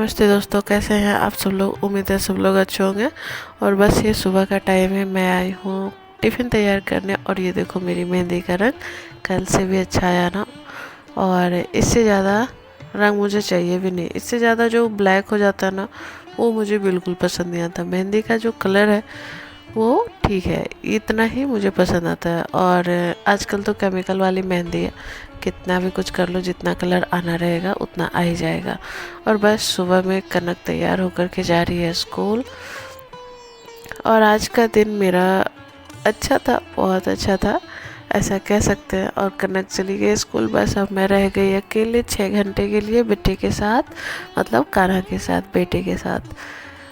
नमस्ते दोस्तों, कैसे हैं आप सब लोग। उम्मीद है सब लोग अच्छे होंगे। और बस ये सुबह का टाइम है, मैं आई हूँ टिफ़िन तैयार करने। और ये देखो मेरी मेहंदी का रंग कल से भी अच्छा आया ना। और इससे ज़्यादा रंग मुझे चाहिए भी नहीं। इससे ज़्यादा जो ब्लैक हो जाता है ना, वो मुझे बिल्कुल पसंद नहीं आता। मेहंदी का जो कलर है वो ठीक है, इतना ही मुझे पसंद आता है। और आजकल तो केमिकल वाली मेहंदी है, कितना भी कुछ कर लो, जितना कलर आना रहेगा उतना आ ही जाएगा। और बस सुबह में कनक तैयार होकर के जा रही है स्कूल। और आज का दिन मेरा अच्छा था, बहुत अच्छा था ऐसा कह सकते हैं। और कनक चली गई स्कूल, बस अब मैं रह गई अकेले 6 घंटे के लिए बेटे के साथ, मतलब कान्हा के साथ, बेटे के साथ।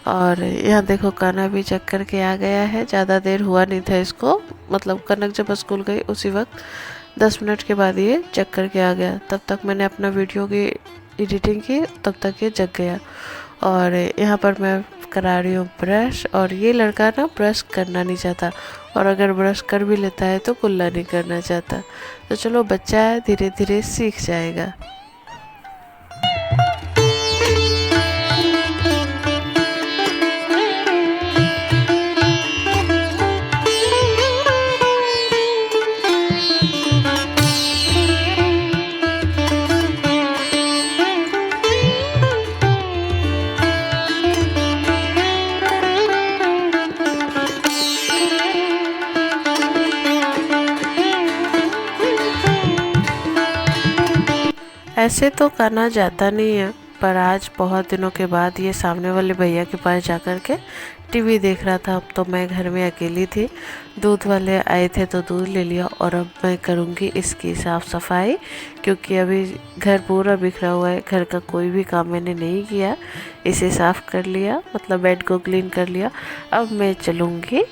और यहाँ देखो कान्हा भी चेक करके आ गया है, ज़्यादा देर हुआ नहीं था इसको। मतलब कनक जब स्कूल गई उसी वक्त 10 मिनट के बाद ये चेक करके आ गया। तब तक मैंने अपना वीडियो की एडिटिंग की, तब तक ये जग गया। और यहाँ पर मैं करा रही हूँ ब्रश। और ये लड़का ना ब्रश करना नहीं चाहता, और अगर ब्रश कर भी लेता है तो कुल्ला नहीं करना चाहता। तो चलो, बच्चा है, धीरे धीरे सीख जाएगा। ऐसे तो कान्हा जाता नहीं है, पर आज बहुत दिनों के बाद ये सामने वाले भैया के पास जाकर के टीवी देख रहा था। अब तो मैं घर में अकेली थी, दूध वाले आए थे तो दूध ले लिया। और अब मैं करूँगी इसकी साफ़ सफाई, क्योंकि अभी घर पूरा बिखरा हुआ है। घर का कोई भी काम मैंने नहीं किया, इसे साफ़ कर लिया, मतलब बेड को क्लीन कर लिया। अब मैं चलूँगी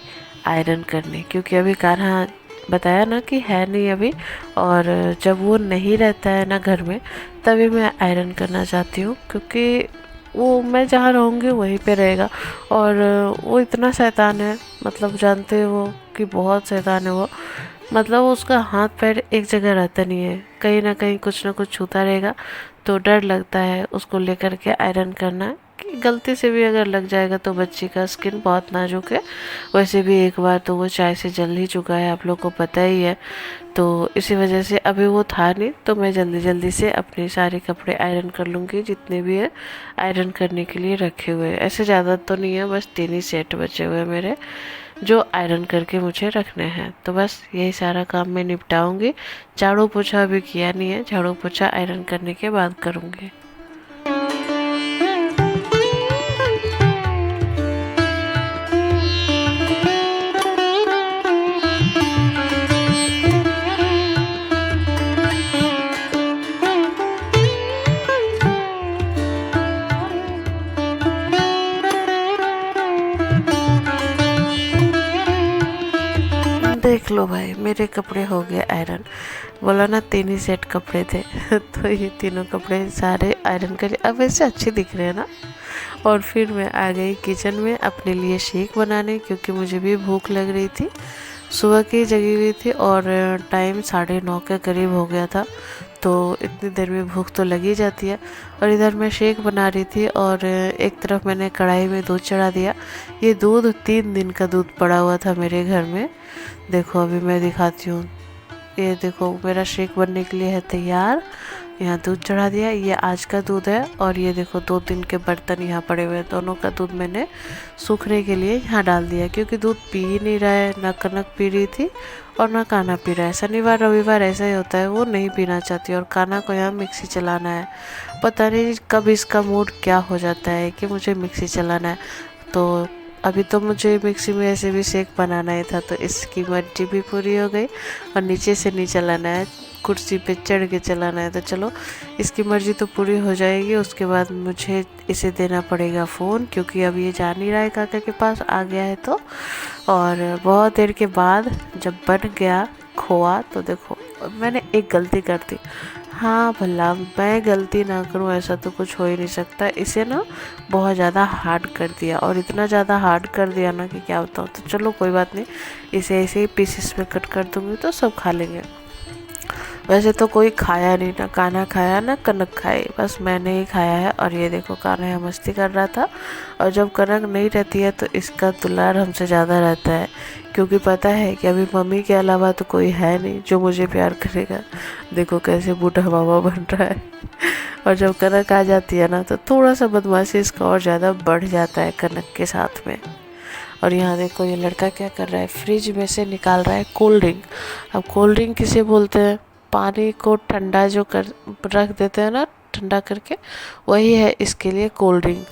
आयरन करने, क्योंकि अभी कान्हा बताया ना कि है नहीं अभी। और जब वो नहीं रहता है ना घर में, तभी मैं आयरन करना चाहती हूँ, क्योंकि वो मैं जहाँ रहूँगी वहीं पे रहेगा। और वो इतना शैतान है, मतलब जानते हो वो कि बहुत शैतान है वो। मतलब उसका हाथ पैर एक जगह रहता नहीं है, कहीं ना कुछ छूता रहेगा। तो डर लगता है उसको लेकर के आयरन करना, कि गलती से भी अगर लग जाएगा तो बच्ची का स्किन बहुत नाजुक है। वैसे भी एक बार तो वो चाय से जल ही चुका है, आप लोग को पता ही है। तो इसी वजह से अभी वो था नहीं, तो मैं जल्दी जल्दी से अपने सारे कपड़े आयरन कर लूँगी, जितने भी है आयरन करने के लिए रखे हुए हैं। ऐसे ज़्यादा तो नहीं है, बस 3 ही सेट बचे हुए हैं मेरे, जो आयरन करके मुझे रखने हैं। तो बस यही सारा काम मैं निपटाऊंगी। झाड़ू पोछा अभी किया नहीं है, झाड़ू पोछा आयरन करने के बाद करूँगी। देख लो भाई, मेरे कपड़े हो गए आयरन। बोला ना 3 ही सेट कपड़े थे तो ये तीनों कपड़े सारे आयरन करे। अब ऐसे अच्छे दिख रहे हैं ना। और फिर मैं आ गई किचन में अपने लिए शेक बनाने, क्योंकि मुझे भी भूख लग रही थी। सुबह की जगी हुई थी और टाइम 9:30 के करीब हो गया था। तो इतनी देर में भूख तो लगी जाती है। और इधर मैं शेक बना रही थी, और एक तरफ मैंने कढ़ाई में दूध चढ़ा दिया। ये दूध 3 दिन का दूध पड़ा हुआ था मेरे घर में। देखो अभी मैं दिखाती हूँ, ये देखो मेरा शेक बनने के लिए है तैयार। यहाँ दूध चढ़ा दिया, ये आज का दूध है। और ये देखो 2 दिन के बर्तन यहाँ पड़े हुए हैं, दोनों का दूध मैंने सूखने के लिए यहाँ डाल दिया, क्योंकि दूध पी ही नहीं रहा है। ना कनक पी रही थी और ना कान्हा पी रहा है। शनिवार रविवार ऐसा ही होता है, वो नहीं पीना चाहती। और कान्हा को यहाँ मिक्सी चलाना है, पता नहीं कब इसका मूड क्या हो जाता है कि मुझे मिक्सी चलाना है। तो अभी तो मुझे मिक्सी में ऐसे भी शेक बनाना ही था, तो इसकी मर्जी भी पूरी हो गई। और नीचे से नहीं चलाना है, कुर्सी पे चढ़ के चलाना है। तो चलो, इसकी मर्जी तो पूरी हो जाएगी। उसके बाद मुझे इसे देना पड़ेगा फ़ोन, क्योंकि अब ये जा नहीं रहा है काका के पास, आ गया है तो। और बहुत देर के बाद जब बन गया खोआ, तो देखो मैंने एक गलती कर दी। हाँ भला मैं गलती ना करूँ ऐसा तो कुछ हो ही नहीं सकता। इसे ना बहुत ज़्यादा हार्ड कर दिया, और इतना ज़्यादा हार्ड कर दिया ना कि क्या बताऊँ। तो चलो कोई बात नहीं, इसे ऐसे ही पीसेस में कट कर दूँगी तो सब खा लेंगे। वैसे तो कोई खाया नहीं, ना कान्हा खाया ना कनक खाई, बस मैंने ही खाया है। और ये देखो कान्हा यहाँ मस्ती कर रहा था। और जब कनक नहीं रहती है तो इसका दुलार हमसे ज़्यादा रहता है, क्योंकि पता है कि अभी मम्मी के अलावा तो कोई है नहीं जो मुझे प्यार करेगा। देखो कैसे बूढ़ा बाबा बन रहा है। और जब कनक आ जाती है ना तो थोड़ा सा बदमाशी इसका और ज़्यादा बढ़ जाता है कनक के साथ में। और यहाँ देखो ये लड़का क्या कर रहा है, फ्रिज में से निकाल रहा है कोल्ड ड्रिंक। अब कोल्ड ड्रिंक किसे बोलते हैं, पानी को ठंडा जो कर रख देते हैं ना ठंडा करके, वही है इसके लिए कोल्ड ड्रिंक।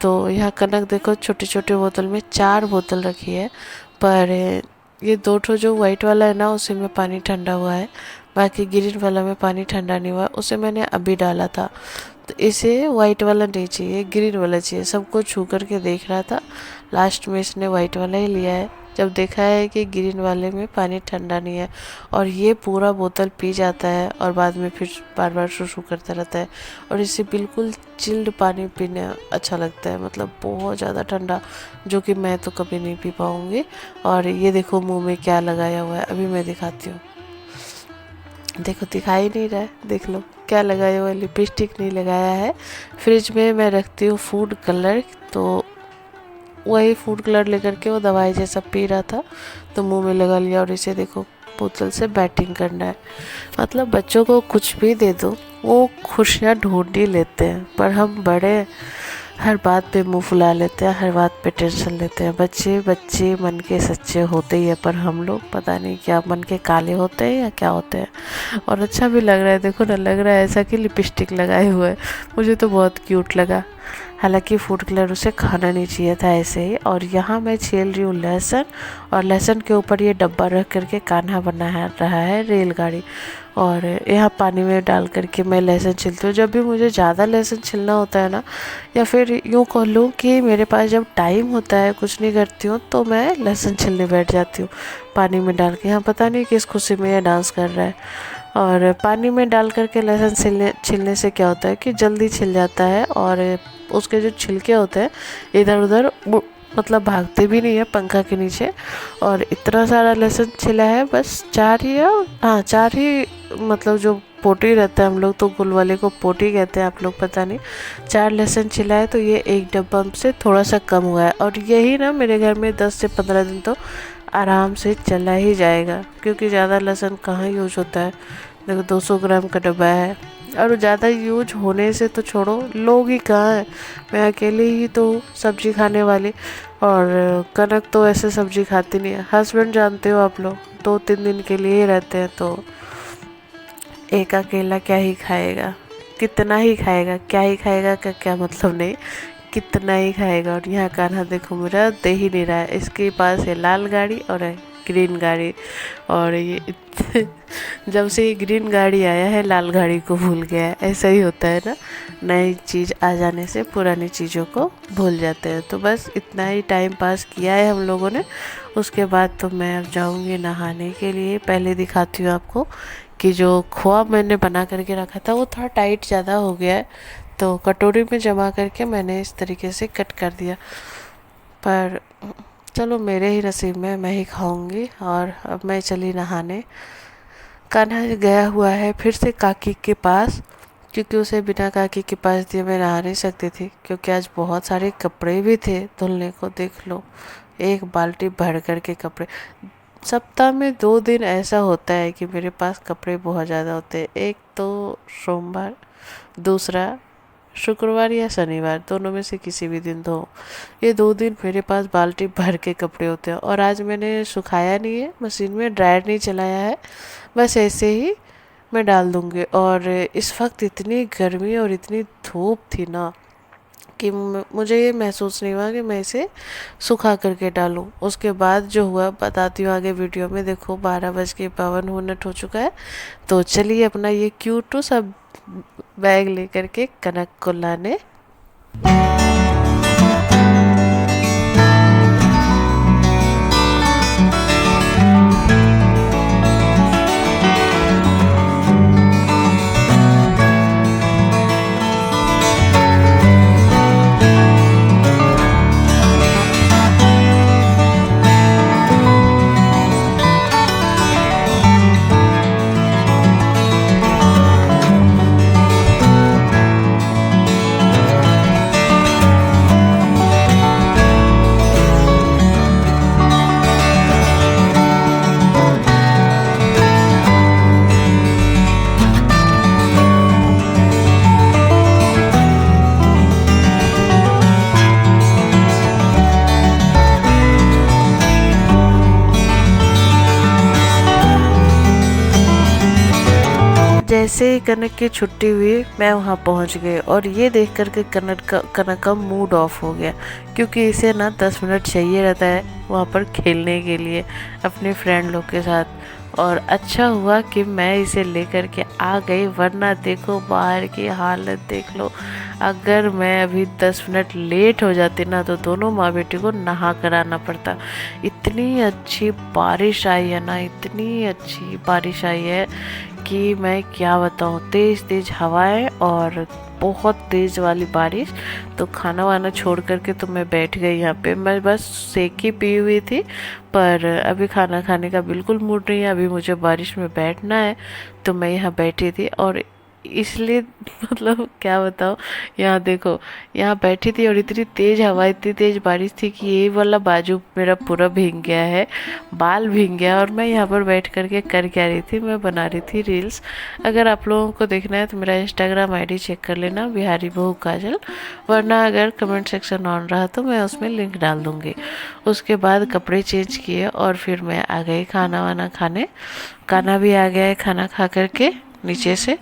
तो यहाँ कनक देखो छोटे छोटे बोतल में 4 बोतल रखी है, पर ये 2 ठो जो वाइट वाला है ना उसी में पानी ठंडा हुआ है, बाकी ग्रीन वाला में पानी ठंडा नहीं हुआ, उसे मैंने अभी डाला था। तो इसे वाइट वाला नहीं चाहिए, ग्रीन वाला चाहिए। सबको छू करके देख रहा था, लास्ट में इसने वाइट वाला ही लिया है, जब देखा है कि ग्रीन वाले में पानी ठंडा नहीं है। और ये पूरा बोतल पी जाता है और बाद में फिर बार बार शुशु करता रहता है। और इसे बिल्कुल चिल्ड पानी पीना अच्छा लगता है, मतलब बहुत ज़्यादा ठंडा, जो कि मैं तो कभी नहीं पी पाऊँगी। और ये देखो मुंह में क्या लगाया हुआ है, अभी मैं दिखाती हूँ। देखो दिखाई नहीं रहा है, देख लो क्या लगाया हुआ है, लिपस्टिक नहीं लगाया है। फ्रिज में मैं रखती हूँ फूड कलर, तो वही फूड कलर लेकर के वो दवाई जैसा पी रहा था तो मुंह में लगा लिया। और इसे देखो बोतल से बैटिंग करना है, मतलब बच्चों को कुछ भी दे दो वो खुशियाँ ढूंढ ही लेते हैं, पर हम बड़े हर बात पे मुंह फुला लेते हैं, हर बात पे टेंशन लेते हैं। बच्चे बच्चे मन के सच्चे होते ही है, पर हम लोग पता नहीं क्या मन के काले होते हैं या क्या होते हैं। और अच्छा भी लग रहा है, देखो ना, लग रहा है ऐसा कि लिपस्टिक लगाए हुए है, मुझे तो बहुत क्यूट लगा। हालांकि फूड कलर उसे खाना नहीं चाहिए था ऐसे ही। और यहाँ मैं छील रही हूँ लहसुन, और लहसुन के ऊपर ये डब्बा रख करके कान्हा बना रहा है रेलगाड़ी। और यहाँ पानी में डाल करके मैं लहसुन छीलती हूँ। जब भी मुझे ज़्यादा लहसुन छीलना होता है ना, या फिर यूँ कह लूँ कि मेरे पास जब टाइम होता है कुछ नहीं करती हूँ, तो मैं लहसुन छीलने बैठ जाती हूँ पानी में डाल के। यहाँ पता नहीं किस खुशी में यह डांस कर रहा है। और पानी में डाल करके लहसुन छीलने से क्या होता है कि जल्दी छिल जाता है, और उसके जो छिलके होते हैं इधर उधर मतलब भागते भी नहीं है पंखा के नीचे। और इतना सारा लहसुन छिला है, बस 4 ही, हाँ 4 ही, मतलब जो पोटी रहता है, हम लोग तो गुल वाले को पोटी कहते हैं, आप लोग पता नहीं। 4 लहसुन छिला है, तो ये एक डब्बा से थोड़ा सा कम हुआ है। और यही ना मेरे घर में 10 से 15 दिन तो आराम से चला ही जाएगा, क्योंकि ज़्यादा लहसुन कहाँ यूज होता है। देखो 200 ग्राम का डब्बा है, और ज़्यादा यूज होने से तो छोड़ो, लोग ही कहाँ हैं, मैं अकेले ही तो सब्जी खाने वाली। और कनक तो ऐसे सब्जी खाती नहीं है। हस्बैंड जानते हो आप लोग 2-3 दिन के लिए ही रहते हैं, तो एक अकेला क्या ही खाएगा, कितना ही खाएगा, क्या ही खाएगा का क्या मतलब नहीं, कितना ही खाएगा। और यहाँ कान्हा देखो मेरा दे ही नहीं रहा है, इसके पास है लाल गाड़ी और है ग्रीन गाड़ी। और ये जब से ये ग्रीन गाड़ी आया है लाल गाड़ी को भूल गया है। ऐसा ही होता है ना, नई चीज़ आ जाने से पुरानी चीज़ों को भूल जाते हैं। तो बस इतना ही टाइम पास किया है हम लोगों ने। उसके बाद तो मैं अब जाऊंगी नहाने के लिए। पहले दिखाती हूँ आपको कि जो खोआ मैंने बना करके रखा था वो थोड़ा टाइट ज़्यादा हो गया है, तो कटोरी में जमा करके मैंने इस तरीके से कट कर दिया। पर चलो मेरे ही नसीब में, मैं ही खाऊंगी। और अब मैं चली नहाने। कान्हा गया हुआ है फिर से काकी के पास, क्योंकि उसे बिना काकी के पास दिए मैं नहा नहीं सकती थी, क्योंकि आज बहुत सारे कपड़े भी थे धुलने को। देख लो, एक बाल्टी भर कर के कपड़े। सप्ताह में 2 दिन ऐसा होता है कि मेरे पास कपड़े बहुत ज़्यादा होते हैं। एक तो सोमवार, दूसरा शुक्रवार या शनिवार, दोनों में से किसी भी दिन धो। ये 2 दिन मेरे पास बाल्टी भर के कपड़े होते हैं। और आज मैंने सुखाया नहीं है, मशीन में ड्रायर नहीं चलाया है, बस ऐसे ही मैं डाल दूँगी। और इस वक्त इतनी गर्मी और इतनी धूप थी ना कि मुझे ये महसूस नहीं हुआ कि मैं इसे सुखा करके डालूं। उसके बाद जो हुआ बताती हूँ आगे वीडियो में। देखो 12:52 हो चुका है। तो चलिए अपना ये क्यूट सा बैग लेकर के कनक को लाने। जैसे ही कनक की छुट्टी हुई मैं वहाँ पहुँच गई और ये देख कर के कनक का मूड ऑफ हो गया, क्योंकि इसे ना 10 मिनट चाहिए रहता है वहाँ पर खेलने के लिए अपने फ्रेंड लोग के साथ। और अच्छा हुआ कि मैं इसे लेकर के आ गई, वरना देखो बाहर की हालत देख लो। अगर मैं अभी 10 मिनट लेट हो जाती ना तो दोनों माँ बेटी को नहा कर आना पड़ता। इतनी अच्छी बारिश आई है ना, इतनी अच्छी बारिश आई है कि मैं क्या बताऊँ। तेज़ तेज़ हवाएं और बहुत तेज़ वाली बारिश। तो खाना वाना छोड़ करके तो मैं बैठ गई यहाँ पे। मैं बस सेकी पी हुई थी, पर अभी खाना खाने का बिल्कुल मूड नहीं है। अभी मुझे बारिश में बैठना है, तो मैं यहाँ बैठी थी। और इसलिए मतलब क्या बताऊँ, यहाँ देखो, यहाँ बैठी थी और इतनी तेज़ हवा, इतनी तेज़ बारिश थी कि ये वाला बाजू मेरा पूरा भीग गया है, बाल भीग गया। और मैं यहाँ पर बैठ करके कर क्या रही थी, मैं बना रही थी रील्स। अगर आप लोगों को देखना है तो मेरा इंस्टाग्राम आईडी चेक कर लेना, बिहारी बहू काजल। वरना अगर कमेंट सेक्शन ऑन रहा तो मैं उसमें लिंक डाल दूँगी। उसके बाद कपड़े चेंज किए और फिर मैं आ गई खाना वाना खाने। खाना भी आ गया है खाना खा करके नीचे से।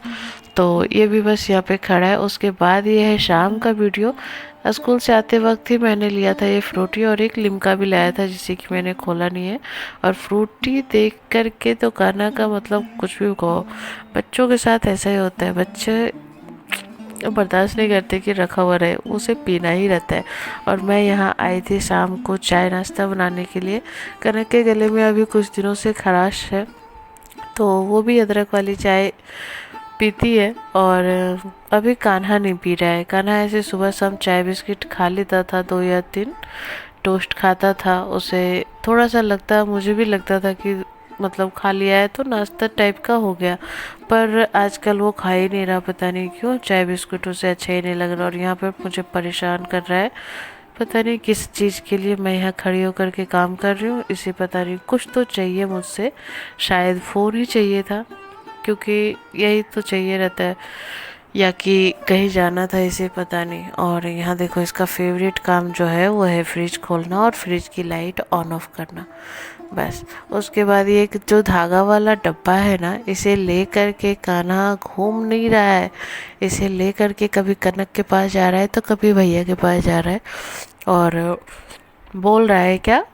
तो ये भी बस यहाँ पे खड़ा है। उसके बाद ये है शाम का वीडियो। स्कूल से आते वक्त ही मैंने लिया था ये फ्रूटी, और एक लिम्का भी लाया था जिसे कि मैंने खोला नहीं है। और फ्रूटी देख करके तो खाना का मतलब कुछ भी कहो, बच्चों के साथ ऐसा ही होता है। बच्चे बर्दाश्त नहीं करते कि रखा हुआ रहे, उसे पीना ही रहता है। और मैं यहाँ आई थी शाम को चाय नाश्ता बनाने के लिए। कनक के गले में अभी कुछ दिनों से खराश है, तो वो भी अदरक वाली चाय पीती है। और अभी कान्हा नहीं पी रहा है। कान्हा ऐसे सुबह शाम चाय बिस्किट खा लेता था, 2 या 3 टोस्ट खाता था। उसे थोड़ा सा लगता, मुझे भी लगता था कि मतलब खा लिया है तो नाश्ता टाइप का हो गया, पर आजकल वो खा ही नहीं रहा। पता नहीं क्यों, चाय बिस्कुट उसे अच्छा ही नहीं लग रहा। और यहाँ पर मुझे परेशान कर रहा है, पता नहीं किस चीज़ के लिए मैं यहाँ खड़ी होकर के काम कर रही हूँ। इसे पता नहीं कुछ तो चाहिए मुझसे, शायद फ़ोन ही चाहिए था, क्योंकि यही तो चाहिए रहता है, या कि कहीं जाना था, इसे पता नहीं। और यहाँ देखो, इसका फेवरेट काम जो है वो है फ्रिज खोलना और फ्रिज की लाइट ऑन ऑफ करना, बस। उसके बाद ये जो धागा वाला डब्बा है ना, इसे ले कर के कान्हा घूम नहीं रहा है। इसे ले कर के कभी कनक के पास जा रहा है तो कभी भैया के पास जा रहा है, और बोल रहा है क्या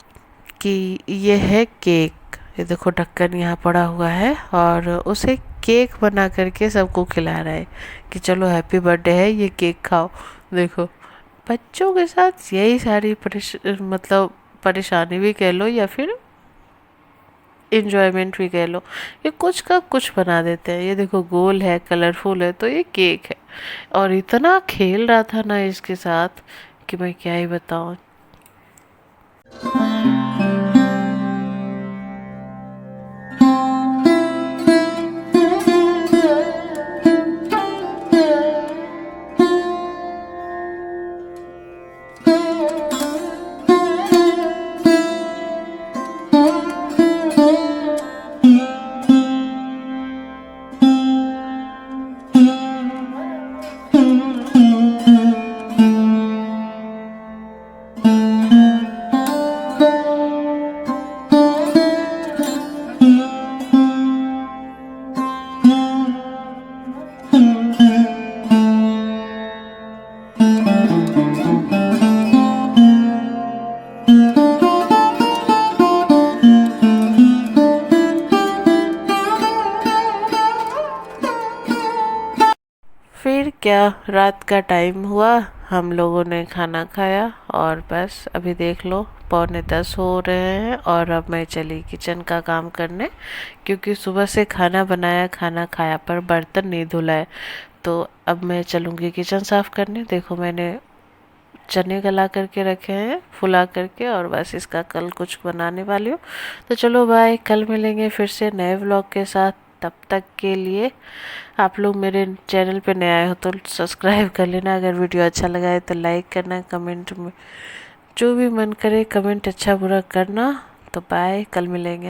कि ये है केक। ये देखो ढक्कन यहाँ पड़ा हुआ है, और उसे केक बना करके सबको खिला रहा है कि चलो हैप्पी बर्थडे है, ये केक खाओ। देखो, बच्चों के साथ यही सारी मतलब परेशानी भी कह लो या फिर इंजॉयमेंट भी कह लो, ये कुछ का कुछ बना देते हैं। ये देखो गोल है, कलरफुल है, तो ये केक है। और इतना खेल रहा था ना इसके साथ कि मैं क्या ही बताऊं। फिर क्या, रात का टाइम हुआ, हम लोगों ने खाना खाया, और बस अभी देख लो 9:45 हो रहे हैं। और अब मैं चली किचन का काम करने, क्योंकि सुबह से खाना बनाया, खाना खाया, पर बर्तन नहीं धुला है। तो अब मैं चलूँगी किचन साफ़ करने। देखो मैंने चने गला करके रखे हैं फुला करके, और बस इसका कल कुछ बनाने वाली हूँ। तो चलो बाय, कल मिलेंगे फिर से नए व्लॉग के साथ। तब तक के लिए आप लोग मेरे चैनल पे नए आए हो तो सब्सक्राइब कर लेना। अगर वीडियो अच्छा लगा है तो लाइक करना, कमेंट में जो भी मन करे कमेंट अच्छा बुरा करना। तो बाय, कल मिलेंगे।